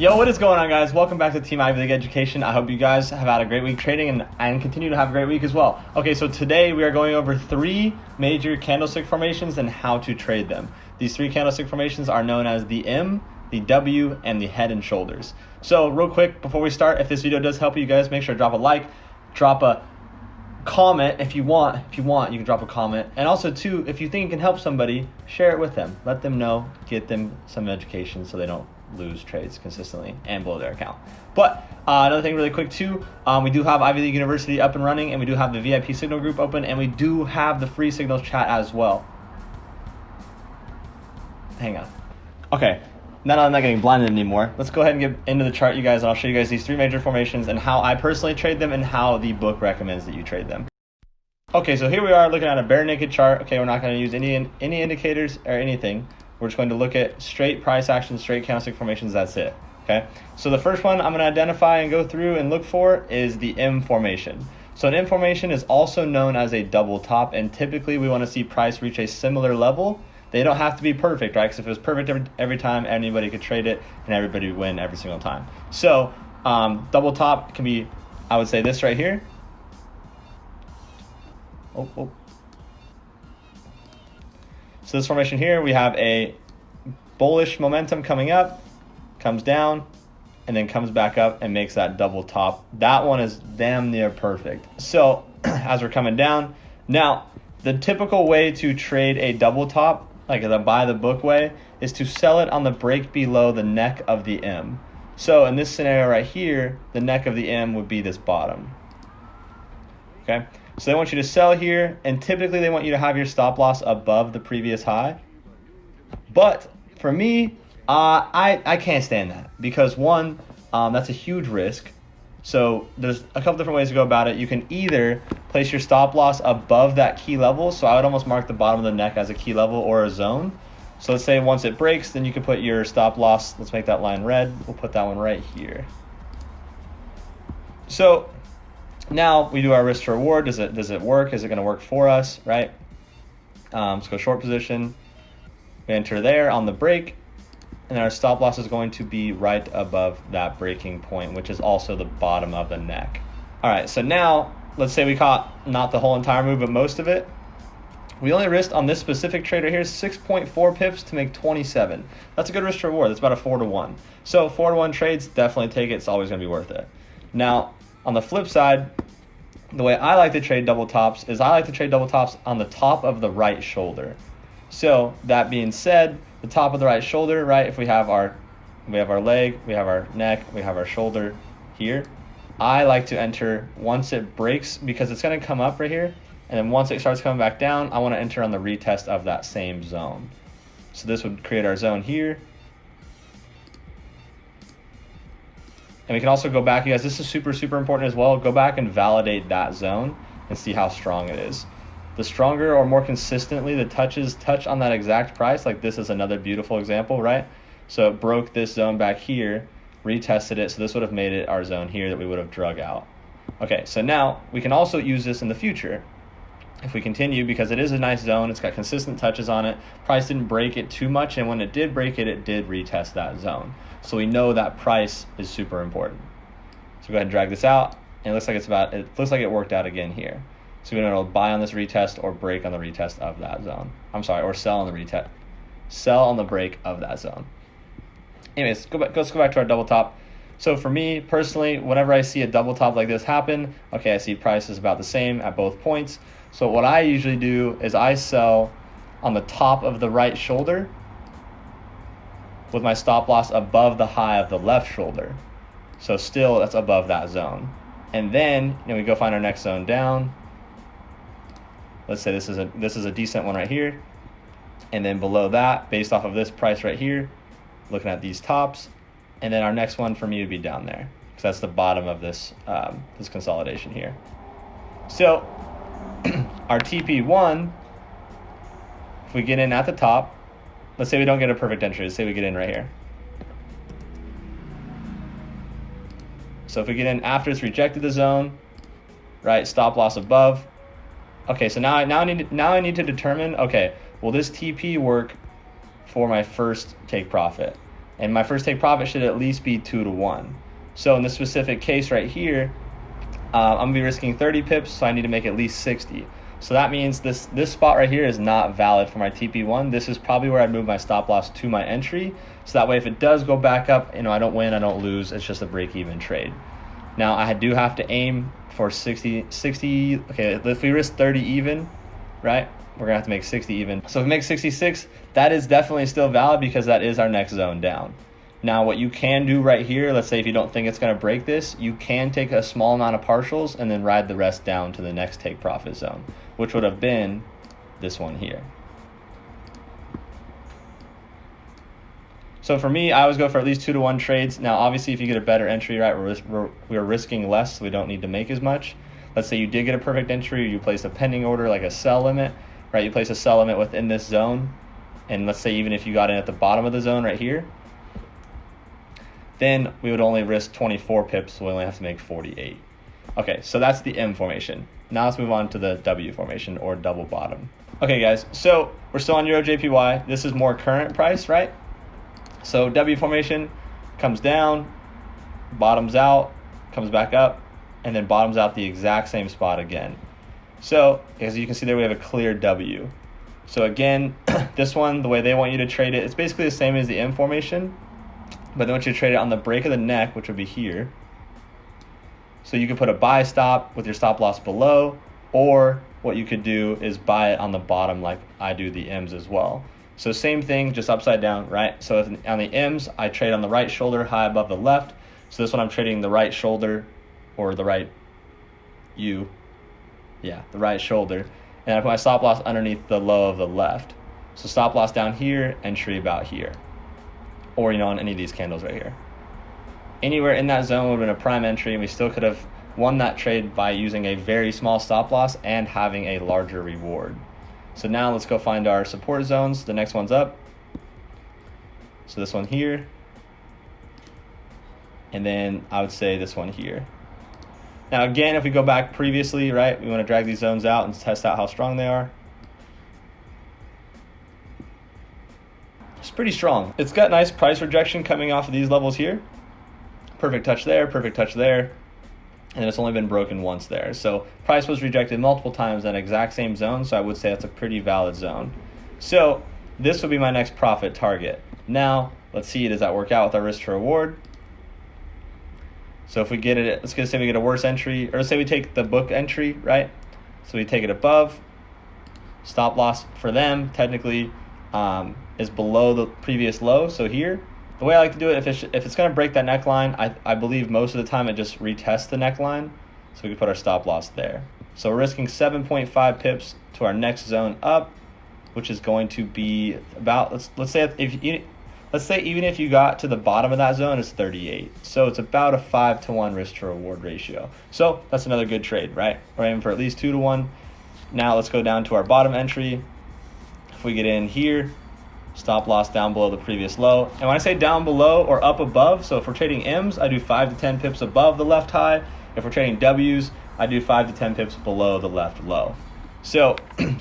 Yo, what is going on, guys? Welcome back to Team Ivy League Education. I hope you guys have had a great week trading and continue to have a great week as well. Okay, so today we are going over 3 major candlestick formations and how to trade them. These 3 candlestick formations are known as the M, the W, and the head and shoulders. So real quick, before we start, if this video does help you guys, make sure to drop a like, drop a comment if you want. You can drop a comment. And also, too, if you think it can help somebody, share it with them. Let them know, get them some education so they don't lose trades consistently and blow their account. But another thing really quick too, we do have Ivy League University up and running, and we do have the VIP Signal group open, and we do have the free Signals chat as well. Hang on. Okay, now I'm not getting blinded anymore. Let's go ahead and get into the chart, you guys, and I'll show you guys these 3 major formations and how I personally trade them and how the book recommends that you trade them. Okay, so here we are looking at a bare naked chart. Okay, we're not going to use any indicators or anything. We're just going to look at straight price action, straight candlestick formations. That's it. Okay. So the first one I'm going to identify and go through and look for is the M formation. So an M formation is also known as a double top, and typically we want to see price reach a similar level. They don't have to be perfect, right? Because if it was perfect every time, anybody could trade it and everybody would win every single time. So double top can be, I would say, this right here. So this formation here, we have a bullish momentum coming up, comes down, and then comes back up and makes that double top. That one is damn near perfect. So as we're coming down, now the typical way to trade a double top, like the buy the book way, is to sell it on the break below the neck of the M. So in this scenario right here, the neck of the M would be this bottom. Okay. So they want you to sell here, and typically they want you to have your stop loss above the previous high. But for me, I can't stand that because one, that's a huge risk. So there's a couple different ways to go about it. You can either place your stop loss above that key level. So I would almost mark the bottom of the neck as a key level or a zone. So let's say once it breaks, then you can put your stop loss. Let's make that line red. We'll put that one right here. So now we do our risk to reward. Does it work? Is it going to work for us, right? Let's go short position. We enter there on the break, and our stop loss is going to be right above that breaking point, which is also the bottom of the neck. All right, so now let's say we caught not the whole entire move, but most of it. We only risked on this specific trade right here 6.4 pips to make 27. That's a good risk to reward. That's about a 4-to-1. So 4-to-1 trades, definitely take it. It's always going to be worth it. Now, on the flip side, the way I like to trade double tops is I like to trade double tops on the top of the right shoulder. So that being said, the top of the right shoulder, right? If we have our leg, we have our neck, we have our shoulder here. I like to enter once it breaks because it's going to come up right here, and then once it starts coming back down, I want to enter on the retest of that same zone. So this would create our zone here. And we can also go back, you guys, this is super, super important as well. Go back and validate that zone and see how strong it is. The stronger or more consistently the touches touch on that exact price, like this is another beautiful example, right? So it broke this zone back here, retested it, so this would have made it our zone here that we would have drug out. Okay, so now we can also use this in the future. If we continue, because it is a nice zone, it's got consistent touches on it, price didn't break it too much, and when it did break it, it did retest that zone. So we know that price is super important. So go ahead and drag this out, and it looks like it worked out again here. So we know to buy on this retest or break on the retest of that zone. I'm sorry, or sell on the retest, sell on the break of that zone. Anyways, let's go back to our double top. So for me personally, whenever I see a double top like this happen, okay, I see price is about the same at both points. So what I usually do is I sell on the top of the right shoulder with my stop loss above the high of the left shoulder. So still that's above that zone. And then we go find our next zone down. Let's say this is a decent one right here. And then below that, based off of this price right here, looking at these tops, and then our next one for me would be down there, because that's the bottom of this this consolidation here. So our TP1, if we get in at the top, let's say we don't get a perfect entry, let's say we get in right here. So if we get in after it's rejected the zone, right, stop loss above. Okay, so now I need to determine, okay, will this TP work for my first take profit? And my first take profit should at least be 2 to 1. So in this specific case right here, I'm gonna be risking 30 pips, so I need to make at least 60. So that means this spot right here is not valid for my TP1. This is probably where I'd move my stop loss to my entry. So that way, if it does go back up, I don't win, I don't lose. It's just a break-even trade. Now I do have to aim for 60. Okay, if we risk 30 even, right? We're gonna have to make 60 even. So if we make 66, that is definitely still valid because that is our next zone down. Now what you can do right here, let's say if you don't think it's gonna break this, you can take a small amount of partials and then ride the rest down to the next take profit zone, which would have been this one here. So for me, I always go for at least 2 to 1 trades. Now, obviously, if you get a better entry, right, we're risking less, so we don't need to make as much. Let's say you did get a perfect entry, you place a pending order, like a sell limit, right? You place a sell limit within this zone, and let's say even if you got in at the bottom of the zone right here, then we would only risk 24 pips, so we only have to make 48. Okay, so that's the M formation. Now let's move on to the W formation, or double bottom. Okay, guys, so we're still on Euro JPY. This is more current price, right? So W formation comes down, bottoms out, comes back up, and then bottoms out the exact same spot again. So as you can see there, we have a clear W. So again, this one, the way they want you to trade it, it's basically the same as the M formation, but they want you to trade it on the break of the neck, which would be here. So you could put a buy stop with your stop loss below, or what you could do is buy it on the bottom like I do the M's as well. So same thing, just upside down, right? So on the M's, I trade on the right shoulder high above the left. So this one I'm trading the right shoulder, or the right the right shoulder. And I put my stop loss underneath the low of the left. So stop loss down here, entry about here. Or, on any of these candles right here. Anywhere in that zone would have been a prime entry, and we still could have won that trade by using a very small stop loss and having a larger reward. So now let's go find our support zones. The next one's up. So this one here. And then I would say this one here. Now again, if we go back previously, right, we want to drag these zones out and test out how strong they are. It's pretty strong. It's got nice price rejection coming off of these levels here. Perfect touch there, perfect touch there. And it's only been broken once there. So price was rejected multiple times in that exact same zone, so I would say that's a pretty valid zone. So this would be my next profit target. Now, let's see, does that work out with our risk to reward? So if we get it, let's say we get a worse entry, or let's say we take the book entry, right? So we take it above. Stop loss for them, technically, is below the previous low, so here. The way I like to do it, if it's going to break that neckline, I believe most of the time it just retests the neckline. So we can put our stop loss there. So we're risking 7.5 pips to our next zone up, which is going to be about, let's say even if you got to the bottom of that zone, it's 38. So it's about a 5 to 1 risk to reward ratio. So that's another good trade, right? We're aiming for at least 2 to 1. Now let's go down to our bottom entry. If we get in here, stop loss down below the previous low. And when I say down below or up above, so if we're trading M's, I do 5 to 10 pips above the left high. If we're trading W's, I do 5 to 10 pips below the left low. So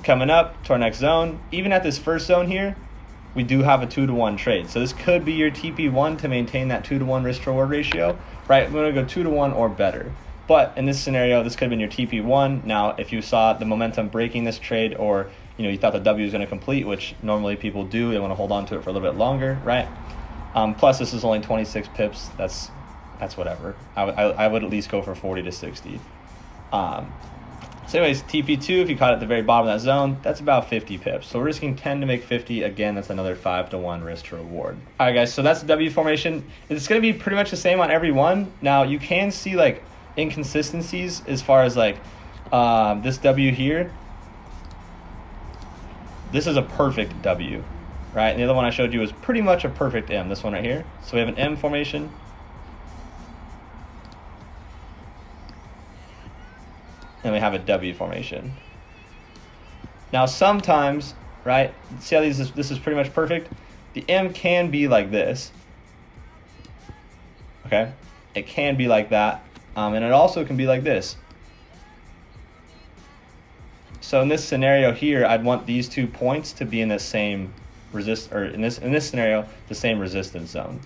coming up to our next zone, even at this first zone here, we do have a 2 to 1 trade. So this could be your TP1 to maintain that 2 to 1 risk to reward ratio, right? We're gonna go 2 to 1 or better. But in this scenario, this could have been your TP1. Now, if you saw the momentum breaking this trade, or you thought the W was going to complete, which normally people do, they want to hold on to it for a little bit longer, right? Plus, this is only 26 pips. That's whatever. I would at least go for 40 to 60. So anyways, TP2, if you caught it at the very bottom of that zone, that's about 50 pips. So we're risking 10 to make 50. Again, that's another 5 to 1 risk to reward. All right, guys, so that's the W formation. It's going to be pretty much the same on every one. Now, you can see like inconsistencies as far as like this W here. This is a perfect W, right? And the other one I showed you was pretty much a perfect M, this one right here. So we have an M formation. And we have a W formation. Now sometimes, right, see how this is pretty much perfect? The M can be like this, okay? It can be like that, and it also can be like this. So in this scenario here, I'd want these 2 points to be in the same or in this scenario, the same resistance zone.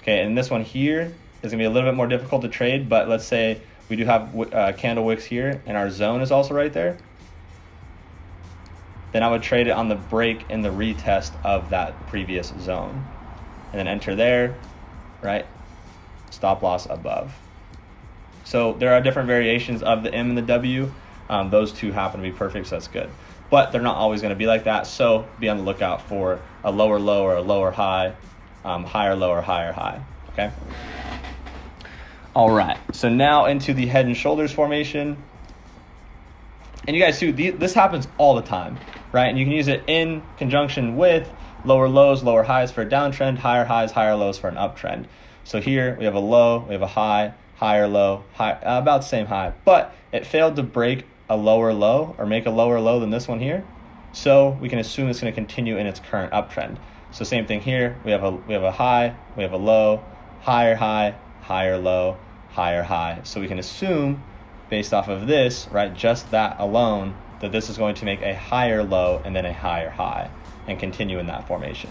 Okay, and this one here is gonna be a little bit more difficult to trade, but let's say we do have candle wicks here and our zone is also right there. Then I would trade it on the break and the retest of that previous zone. And then enter there, right? Stop loss above. So there are different variations of the M and the W. Those two happen to be perfect, so that's good. But they're not always gonna be like that, so be on the lookout for a lower low or a lower high, higher low or higher high, okay? All right, so now into the head and shoulders formation. And you guys see, this happens all the time, right? And you can use it in conjunction with lower lows, lower highs for a downtrend, higher highs, higher lows for an uptrend. So here we have a low, we have a high, higher low, high, about the same high, but it failed to break a lower low or make a lower low than this one here. So we can assume it's going to continue in its current uptrend. So same thing here, we have a high, we have a low, higher high, higher low, higher high. So we can assume based off of this, right, just that alone, that this is going to make a higher low and then a higher high and continue in that formation.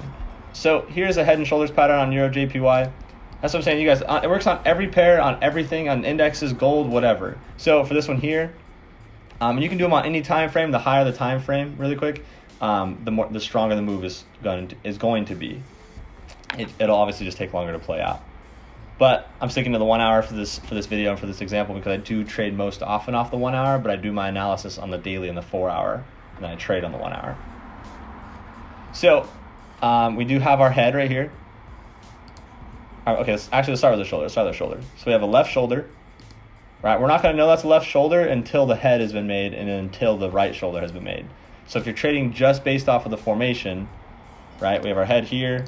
So here's a head and shoulders pattern on Euro JPY. That's what I'm saying, you guys, it works on every pair, on everything, on indexes, gold, whatever. So for this one here, and you can do them on any time frame. The higher the time frame, really quick, the stronger the move is going to be. It'll obviously just take longer to play out. But I'm sticking to the 1 hour for this video and for this example because I do trade most often off the 1 hour, but I do my analysis on the daily and the 4 hour, and then I trade on the 1 hour. So we do have our head right here. Okay, let's start with the shoulder. So we have a left shoulder, right? We're not going to know that's a left shoulder until the head has been made and until the right shoulder has been made. So if you're trading just based off of the formation, right, we have our head here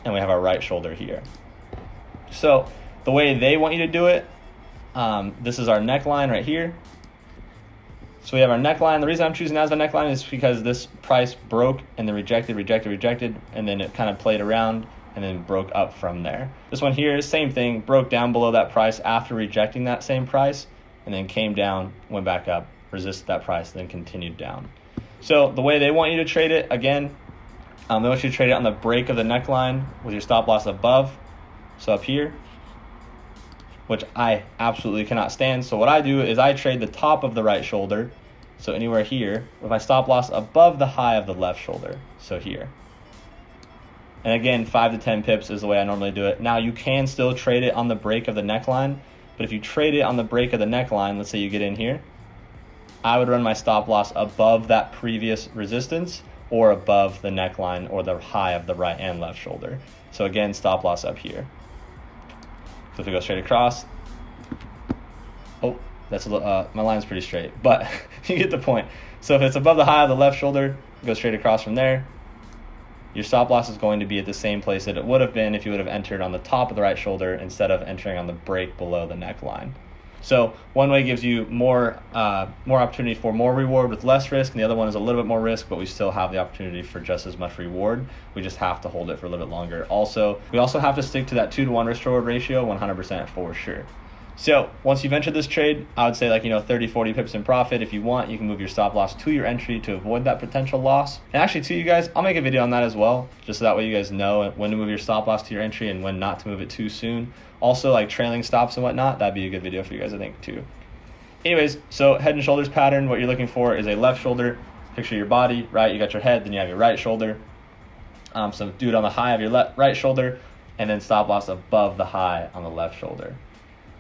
and we have our right shoulder here. So the way they want you to do it, this is our neckline right here. So we have our neckline. The reason I'm choosing that as a neckline is because this price broke and then rejected, and then it kind of played around and then broke up from there. This one here, same thing, broke down below that price after rejecting that same price, and then came down, went back up, resisted that price, then continued down. So the way they want you to trade it, again, they want you to trade it on the break of the neckline with your stop loss above. So up here, which I absolutely cannot stand. So what I do is I trade the top of the right shoulder, so anywhere here, with my stop loss above the high of the left shoulder, so here. And again, 5 to 10 pips is the way I normally do it. Now you can still trade it on the break of the neckline, but if you trade it on the break of the neckline, let's say you get in here, I would run my stop loss above that previous resistance or above the neckline or the high of the right and left shoulder. So again, stop loss up here. So if we go straight across, oh, that's my line's pretty straight, but you get the point. So if it's above the high of the left shoulder, go straight across from there. Your stop loss is going to be at the same place that it would have been if you would have entered on the top of the right shoulder instead of entering on the break below the neckline. So one way gives you more opportunity for more reward with less risk, and the other one is a little bit more risk, but we still have the opportunity for just as much reward. We just have to hold it for a little bit longer. Also, we also have to stick to that 2 to 1 risk reward ratio 100% for sure. So once you've entered this trade, I would say 30, 40 pips in profit. If you want, you can move your stop loss to your entry to avoid that potential loss. And actually too, you guys, I'll make a video on that as well, just so that way you guys know when to move your stop loss to your entry and when not to move it too soon. Also, like trailing stops and whatnot, that'd be a good video for you guys, I think, too. Anyways, so head and shoulders pattern, what you're looking for is a left shoulder. Picture your body, right? You got your head, then you have your right shoulder. So do it on the high of your right shoulder, and then stop loss above the high on the left shoulder.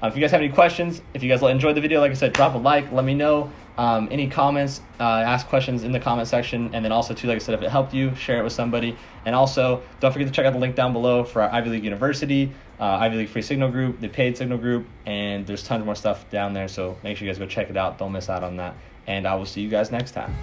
If you guys have any questions, if you guys enjoyed the video, like I said, drop a like, let me know. Any comments, ask questions in the comment section. And then also too, like I said, if it helped you, share it with somebody. And also, don't forget to check out the link down below for our Ivy League University, Ivy League free signal group, the paid signal group, and there's tons more stuff down there. So make sure you guys go check it out. Don't miss out on that. And I will see you guys next time.